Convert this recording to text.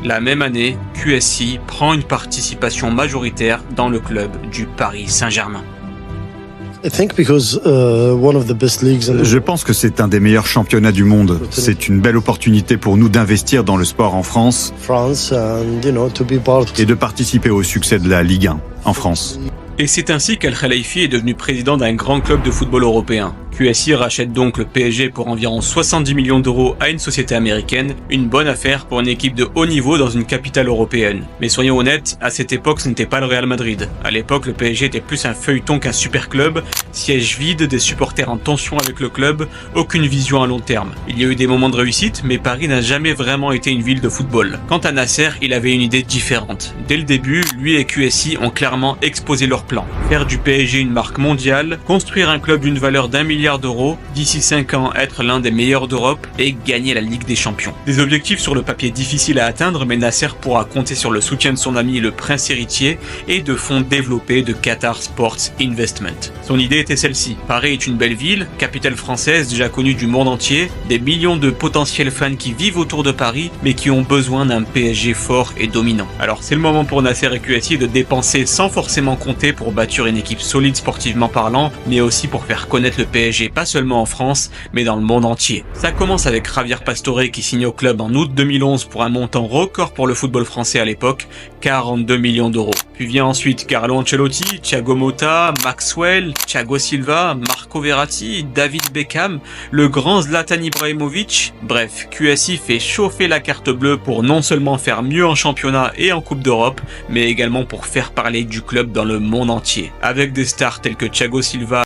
La même année, QSI prend une participation majoritaire dans le club du Paris Saint-Germain. Je pense que c'est un des meilleurs championnats du monde. C'est une belle opportunité pour nous d'investir dans le sport en France et de participer au succès de la Ligue 1 en France. Et c'est ainsi qu'Al Khelaifi est devenu président d'un grand club de football européen. QSI rachète donc le PSG pour environ 70 millions d'euros à une société américaine, une bonne affaire pour une équipe de haut niveau dans une capitale européenne. Mais soyons honnêtes, à cette époque ce n'était pas le Real Madrid. À l'époque le PSG était plus un feuilleton qu'un super club, siège vide, des supporters en tension avec le club, aucune vision à long terme. Il y a eu des moments de réussite, mais Paris n'a jamais vraiment été une ville de football. Quant à Nasser, il avait une idée différente. Dès le début, lui et QSI ont clairement exposé leur plan. Faire du PSG une marque mondiale, construire un club d'une valeur d'1 milliard d'euros, d'ici 5 ans être l'un des meilleurs d'Europe et gagner la Ligue des Champions. Des objectifs sur le papier difficiles à atteindre, mais Nasser pourra compter sur le soutien de son ami le prince héritier et de fonds développés de Qatar Sports Investment. Son idée était celle-ci. Paris est une belle ville, capitale française déjà connue du monde entier, des millions de potentiels fans qui vivent autour de Paris, mais qui ont besoin d'un PSG fort et dominant. Alors c'est le moment pour Nasser et QSI de dépenser sans forcément compter pour bâtir une équipe solide sportivement parlant, mais aussi pour faire connaître le PSG pas seulement en France, mais dans le monde entier. Ça commence avec Javier Pastore qui signe au club en août 2011 pour un montant record pour le football français à l'époque, 42 millions d'euros. Puis vient ensuite Carlo Ancelotti, Thiago Motta, Maxwell, Thiago Silva, Marco Verratti, David Beckham, le grand Zlatan Ibrahimovic. Bref, QSI fait chauffer la carte bleue pour non seulement faire mieux en championnat et en Coupe d'Europe, mais également pour faire parler du club dans le monde entier. Avec des stars tels que Thiago Silva,